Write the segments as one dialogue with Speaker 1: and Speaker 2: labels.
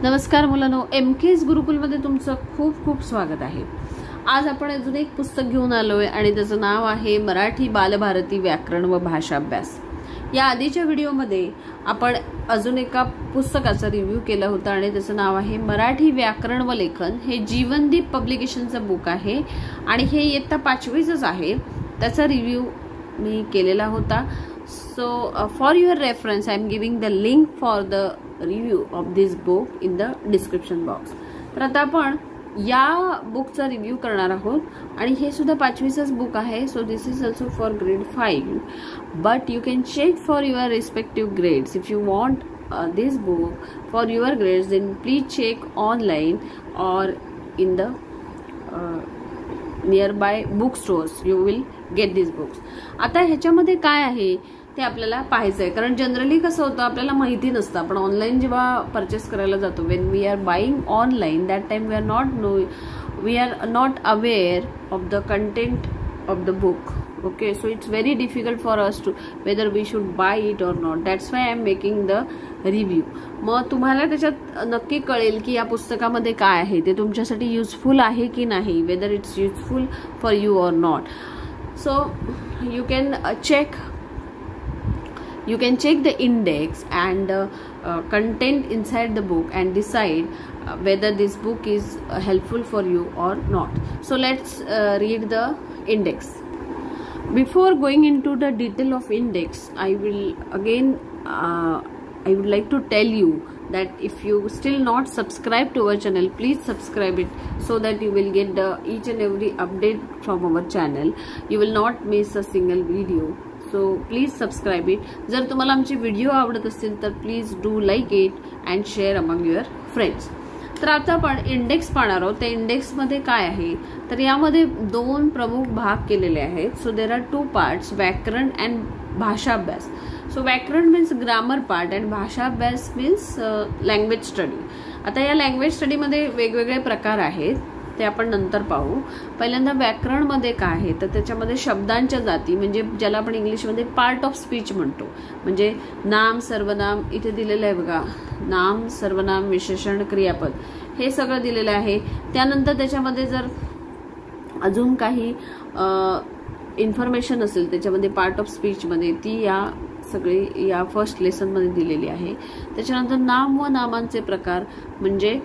Speaker 1: नमस्कार मुलांनो, एमकेएस गुरुकुलमध्ये तुमचं खूप खूप स्वागत आहे। आज आपण अजून एक पुस्तक घेऊन आलोय आणि त्याचं नाव आहे मराठी बालभारती व्याकरण व भाषा अभ्यास। या आधीच्या व्हिडिओमध्ये आपण अजून एका पुस्तकाचा रिव्ह्यू केला होता आणि त्याचं नाव आहे मराठी व्याकरण व लेखन। हे जीवनदीप पब्लिकेशनचं बुक आहे आणि हे इयत्ता 5वीचंच आहे। त्याचा रिव्ह्यू मी केलेला होता। So for your reference I am giving the link for the review of this book in the description box। तर आता आपण या बुकचा रिव्ह्यू करणार आहोत आणि हे सुद्धा 5वीचंच बुक आहे। So this is also for grade 5 but you can check for your respective grades. If you want this book for your grades then please check online or in the nearby bookstores you will get these books। आता ह्याच्यामध्ये काय आहे ते आपल्याला पाहायचं आहे, कारण generally कसं होतं आपल्याला माहिती नसतं। आपण ऑनलाइन जेव्हा परचेस करायला जातो when we are buying online that time we are not aware of the content of the book. Okay, so it's very difficult for us to whether we should buy it or not. That's why I am making the review. मग तुम्हाला त्याच्यात नक्की कळेल की या पुस्तकामध्ये काय आहे, ते तुमच्यासाठी युजफुल आहे की नाही, whether it's useful for you or not. So you can check the index and content inside the book and decide whether this book is helpful for you or not। So let's read the index। Before going into the detail of index, I would like to tell you that if you still not subscribe to our channel, please subscribe it so that you will get each and every update from our channel। You will not miss a single video। So please subscribe it. जर तुम्हाला आमचे video आवडत असतील तर please do like it and share among your friends. तर आता आपण index पाहणार आहोत। त्या इंडेक्समध्ये काय आहे तर यामध्ये 2 प्रमुख भाग केलेले आहेत। सो देर आर 2 पार्ट्स, व्याकरण अँड भाषा अभ्यास। सो व्याकरण मीन्स ग्रामर पार्ट अँड भाषा अभ्यास मीन्स लँग्वेज स्टडी। आता या लँग्वेज स्टडीमध्ये वेगवेगळे प्रकार आहेत, ते आपण नंतर पाहू। पहिल्यांदा व्याकरणमध्ये काय आहे तर त्याच्यामध्ये शब्दांच्या जाती, म्हणजे ज्याला आपण इंग्लिशमध्ये पार्ट ऑफ स्पीच म्हणतो, म्हणजे नाम, सर्वनाम इथे दिलेलं आहे बघा, नाम, सर्वनाम, विशेषण, क्रियापद हे सगळं दिलेलं आहे। त्यानंतर त्याच्यामध्ये जर अजून काही इन्फॉर्मेशन असेल त्याच्यामध्ये पार्ट ऑफ स्पीचमध्ये, ती या फर्स्ट लेसनमध्ये दिलेली आहे। त्याच्यानंतर नाम व नामांचे प्रकार म्हणजे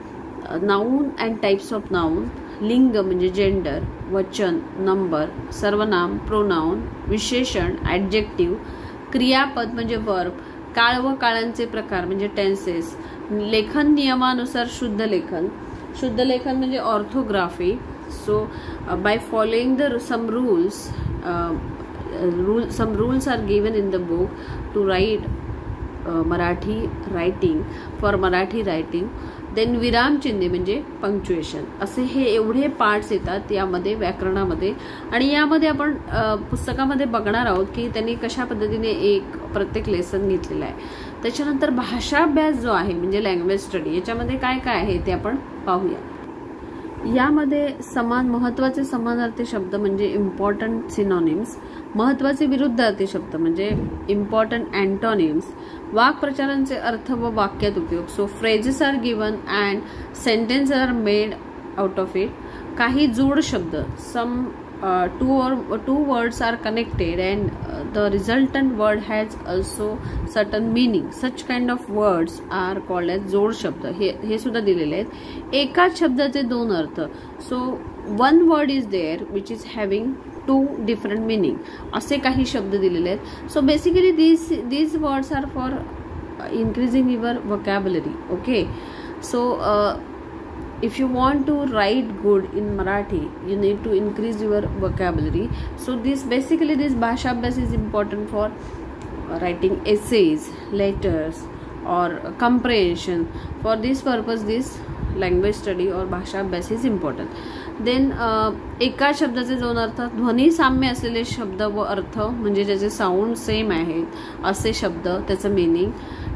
Speaker 1: noun and types of noun, लिंग म्हणजे जेंडर, वचन, नंबर, सर्वनाम, प्रोनाउन, विशेषण, ॲडजेक्टिव्ह, क्रियापद म्हणजे वर्ब, काळ व काळांचे प्रकार म्हणजे टेन्सेस, लेखन नियमानुसार शुद्ध लेखन म्हणजे orthography. So by following some rules are given in the book to write Marathi writing। Then विराम चिन्हे म्हणजे पंक्च्युएशन, असे हे एवढे पार्ट्स येतात यामध्ये व्याकरणामध्ये। आणि यामध्ये आपण पुस्तकामध्ये बघणार आहोत की त्यांनी कशा पद्धतीने एक प्रत्येक लेसन घेतलेला आहे। त्याच्यानंतर भाषा अभ्यास जो आहे म्हणजे लँग्वेज स्टडी, याच्यामध्ये काय काय आहे ते आपण पाहूया। यामध्ये महत्वाचे समानार्थी शब्द म्हणजे इम्पॉर्टंट सिनॉनिम्स, महत्वाचे विरुद्धार्थी शब्द म्हणजे इम्पॉर्टंट अँटोनिम्स, वाक्प्रचारांचे अर्थ व वाक्यात उपयोग। So phrases are given and sentence are made out of it. काही जोड शब्द, two words are connected and the resultant word has also certain meaning, such kind of words are called as जोड शब्द। हे सुद्धा दिलेले आहेत। एकाच शब्दाचे 2 अर्थ, so one word is there which is having 2 different meaning, असे काही शब्द दिलेले आहेत। So basically these words are for increasing your vocabulary। okay, so if you want to write good in Marathi you need to increase your vocabulary। So this bhasha abhyas is important for writing essays, letters or comprehension। For this purpose this language study or bhasha abhyas is important। then एका शब्दाचे 2 अर्थ, ध्वनी साम्य असलेले शब्द व अर्थ म्हणजे ज्याचे साऊंड सेम आहेत असे शब्द, त्याचं मीनिंग।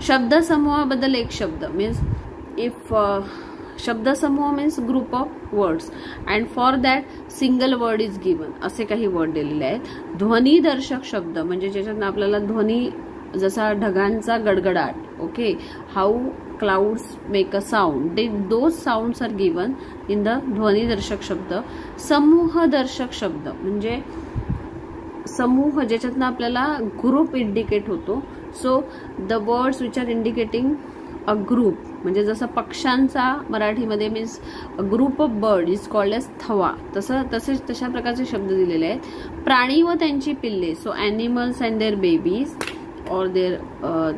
Speaker 1: शब्दसमूहाबद्दल एक शब्द मीन्स इफ शब्दसमूह means group of words and for that single word is given, असे काही वर्ड दिलेले आहेत। ध्वनिदर्शक शब्द म्हणजे ज्याच्यात आपल्याला ध्वनी जसा ढगांचा गडगडाट, okay, how clouds make a sound, those sounds are given in the ध्वनिदर्शक शब्द. समूहदर्शक शब्द म्हणजे समूह ज्याच्यातनं आपल्याला ग्रुप इंडिकेट होतो. So the words which are indicating a group म्हणजे जसं पक्ष्यांचा मराठीमध्ये means group of bird is called as थवा, तशा प्रकारचे शब्द दिलेले आहेत. प्राणी व त्यांची पिल्ले, so animals and their babies और देअर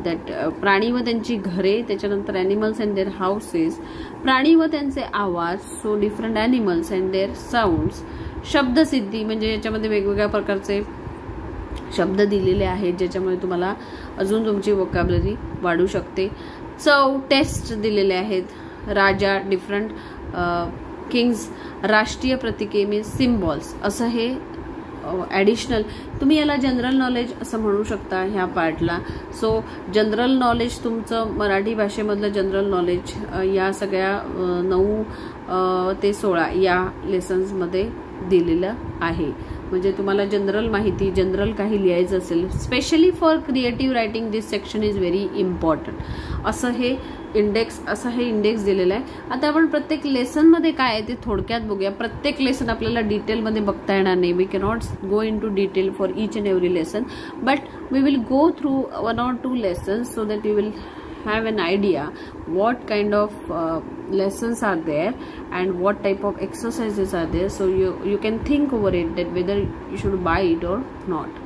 Speaker 1: दॅट प्राणी व त्यांची घरे, त्याच्यानंतर ॲनिमल्स अँड देअर हाऊसेस, प्राणी व त्यांचे आवाज, so different animals and their sounds. शब्दसिद्धी म्हणजे याच्यामध्ये वेगवेगळ्या प्रकारचे शब्द दिलेले आहेत ज्याच्यामुळे तुम्हाला अजून तुमची वोकॅब्युलरी वाढू शकते. चव, टेस्ट दिलेले आहेत. राजा, डिफरंट किंग्स, राष्ट्रीय प्रतीके मीन्स सिम्बॉल्स. असं हे ॲडिशनल तुम्ही याला जनरल नॉलेज असं म्हणू शकता ह्या पार्टला. सो जनरल नॉलेज तुमचं मराठी भाषेमधलं जनरल नॉलेज या सगळ्या 9 ते 16 या लेसन्समध्ये दिलेलं आहे. म्हणजे तुम्हाला जनरल माहिती, जनरल काही लिहायचं असेल, specially for creative writing this section is very important. असं हे इंडेक्स दिलेलं आहे. आता आपण प्रत्येक लेसनमध्ये काय आहे ते थोडक्यात बघूया. प्रत्येक लेसन आपल्याला डिटेलमध्ये बघता येणार नाही. We cannot go into detail for each and every lesson, but we will go through 1 or 2 lessons so that you will have an idea what kind of lessons are there and what type of exercises are there, so you can think over it that whether you should buy it or not.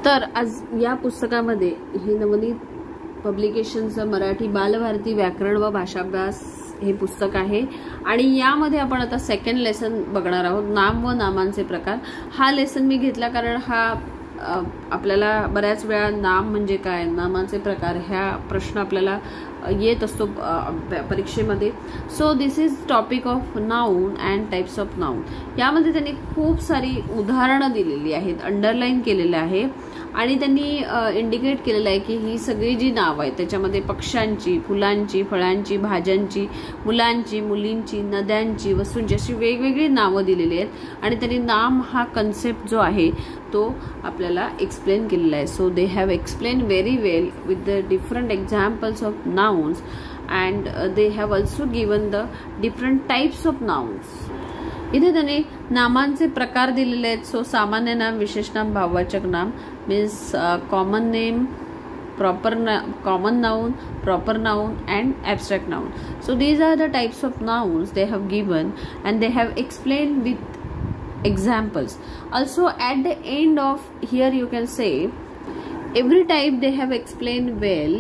Speaker 1: तर आज या पुस्तकामध्ये हे नवनीत पब्लिकेशनचं मराठी बालभारती व्याकरण व भाषाभ्यास हे पुस्तक आहे आणि यामध्ये आपण आता सेकंड लेसन बघणार आहोत, नाम व नामांचे प्रकार. हा लेसन मी घेतला कारण हा आपल्याला बऱ्याच वेळा नाम म्हणजे काय, नामांचे प्रकार ह्या प्रश्न आपल्याला येत असतो परीक्षेमध्ये. So this is topic of noun and types of noun. यामध्ये त्यांनी खूप सारी उदाहरणं दिलेली आहेत, अंडरलाईन केलेलं आहे आणि त्यांनी इंडिकेट केलेलं आहे की ही सगळी जी नावं आहेत त्याच्यामध्ये पक्ष्यांची, फुलांची, फळांची, भाज्यांची, मुलांची, मुलींची, नद्यांची, वस्तूंची अशी वेगवेगळी नावं दिलेली आहेत आणि त्यांनी नाम हा कन्सेप्ट जो आहे तो आपल्याला एक्सप्लेन केलेला आहे. So they have explain very well with the different examples of nouns and they have also given the different types of nouns. इथे त्याने नामांचे प्रकार दिलेले आहेत. सो सामान्य नाम, विशेष नाम, भाववाचक नाम means common name, common noun, proper noun and abstract noun. So these are the types of nouns they have given and they have explained with examples. Also at the end of here you can say every type they have explained well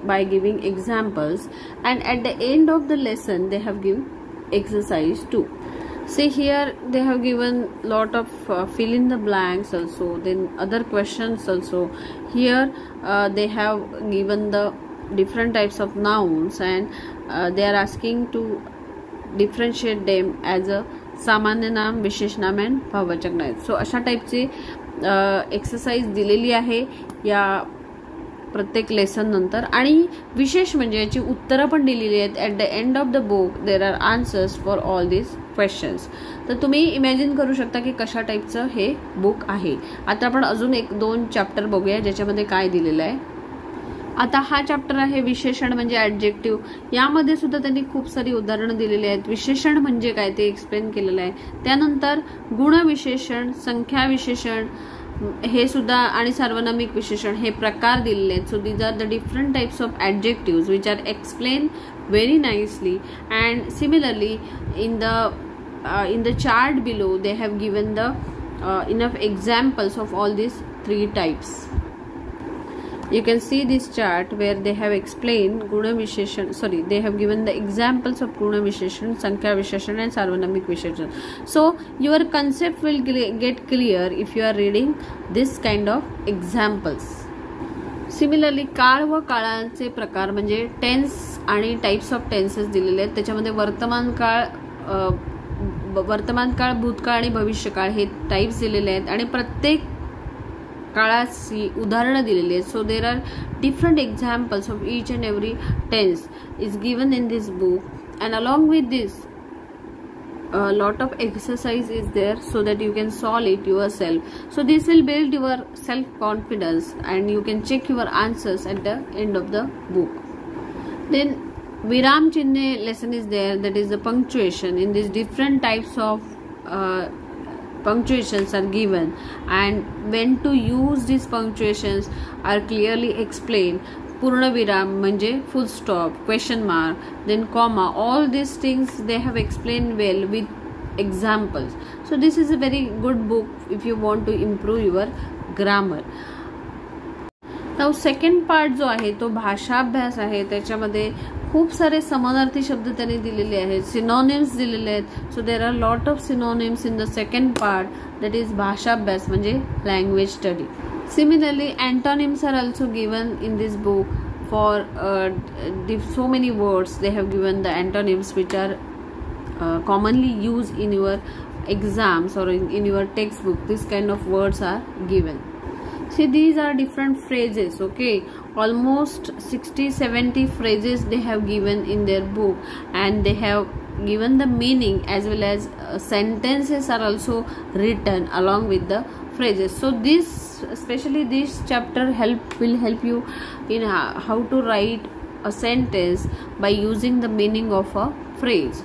Speaker 1: by giving examples, and at the end of the lesson they have given exercise too. See here they have given lot of fill in the blanks also, then other questions also. Here they have given the different types of nouns and they are asking to differentiate them as a सामान्य नाम, विशेष नाम and भाववाचक नाम. So अशा टाईपची exercise दिलेली आहे या प्रत्येक लेसन नंतर. आणि विशेष म्हणजे याची उत्तरं पण दिलेली आहेत. At the end of the book there are answers for all this questions. तर तुम्ही इमॅजिन करू शकता की कशा टाईपचं हे बुक आहे. आता आपण अजून 1-2 चॅप्टर बघूया ज्याच्यामध्ये काय दिलेलं आहे. आता हा चॅप्टर आहे विशेषण म्हणजे ॲडजेक्टिव्ह. यामध्ये सुद्धा त्यांनी खूप सारी उदाहरणं दिलेली आहेत. विशेषण म्हणजे काय ते एक्सप्लेन केलेलं आहे. त्यानंतर गुणविशेषण, संख्या विशेषण हे सुद्धा आणि सार्वनामिक विशेषण हे प्रकार दिलेले आहेत. So these are the different types of adjectives which are explain very nicely and similarly in the chart below they have given the enough examples of all these 3 types. You can see this chart where they have explained guna visheshan, they have given the examples of guna visheshan, sankhya visheshan and sarvanamik visheshan. So your concept will get clear if you are reading this kind of examples. Similarly काळ व काळांचे प्रकार म्हणजे tense आणि types of tenses दिलेले आहेत. त्याच्यामध्ये वर्तमान काळ, भूतकाळ आणि भविष्यकाळ हे टाइप्स दिलेले आहेत आणि प्रत्येक काळाची उदाहरणं दिलेली आहेत. So there are different examples of each and every tense is given in this book and along with this lot of exercise is there so that you can solve it yourself. So this will build your self confidence and you can check your answers at the end of the book. Then viram chinne lesson is there, that is the punctuation. In these different types of punctuations are given, and when to use these punctuations are clearly explained. Purna viram म्हणजे full stop, question mark, then comma, all these things they have explained well with examples. So this is a very good book if you want to improve your grammar. Now second part जो आहे तो भाषाभ्यास आहे. त्याच्यामध्ये खूप सारे समानार्थी शब्द त्यांनी दिलेले आहेत, सिनोनिम्स दिलेले आहेत. So there are lot of synonyms in the second part, that is भाषाभ्यास म्हणजे language study. Similarly antonyms are also given in this book. For so many words they have given the antonyms which are commonly used in your exams or in your textbook. This kind of words are given. See, these are different phrases, okay? Almost 60-70 phrases they have given in their book, and they have given the meaning as well as sentences are also written along with the phrases. So this, especially this chapter will help you in how to write a sentence by using the meaning of a phrase.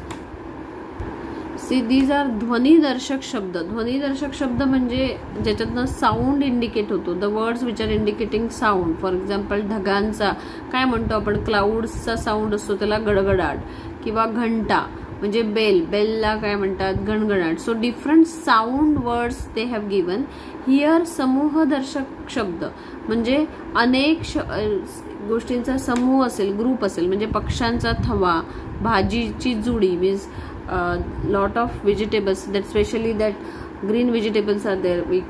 Speaker 1: See, these are ध्वनिदर्शक शब्द. ध्वनिदर्शक शब्द म्हणजे ज्याच्यातनं sound indicate होतो, the words which are indicating sound. For example ढगांचा काय म्हणतो आपण, क्लाउड्सचा sound असतो त्याला गडगडाट, किंवा घंटा म्हणजे बेल, बेलला काय म्हणतात, गणगणाट. So different sound words they have given here. समूहदर्शक शब्द म्हणजे अनेक गोष्टींचा समूह असेल, ग्रुप असेल, म्हणजे पक्ष्यांचा थवा, भाजीची जुडी means lot of vegetables, that especially that green vegetables are there, we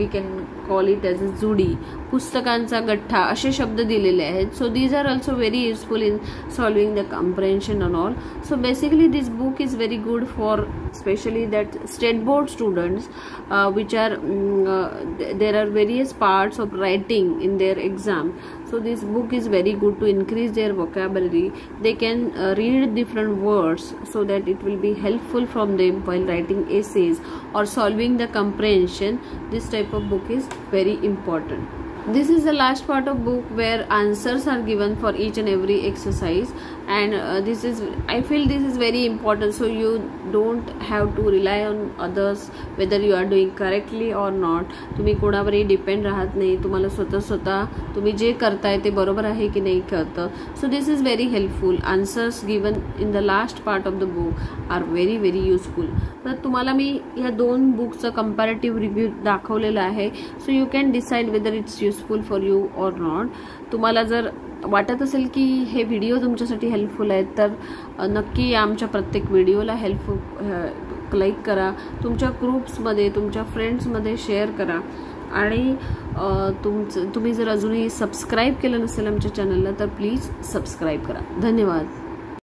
Speaker 1: can call it as a judi. पुस्तकांचा गठ्ठा असे शब्द दिलेले आहेत. So these are also very useful in solving the comprehension and all. So basically this book is very good for specially that state board students which are there are various parts of writing in their exam. So this book is very good to increase their vocabulary. They can read different words so that it will be helpful from them while writing essays or solving the comprehension. This type of book is very important. This is the last part of book where answers are given for each and every exercise, and I feel this is very important, so you don't have to rely on others whether you are doing correctly or not. तुम्ही कोणावरही depend राहत नाही, तुम्हाला स्वतः तुम्ही जे करताय ते बरोबर आहे की नाही करतं. So this is very helpful. Answers given in the last part of the book are very very useful. तर तुम्हाला मी या दोन बुकचं कंपॅरेटिव्ह रिव्ह्यू दाखवलेला आहे. So you can decide whether it's useful for you or not. तुम्हाला जर वाटत असेल की हे व्हिडिओ तुमच्यासाठी हेल्पफुल आहेत तर नक्की आमच्या प्रत्येक व्हिडिओला लाईक करा, तुमच्या ग्रुप्समध्ये, तुमच्या फ्रेंड्समध्ये शेअर करा, आणि तुम्ही जर अजूनही सबस्क्राईब केलं नसेल आमच्या चॅनलला तर प्लीज सबस्क्राईब करा. धन्यवाद.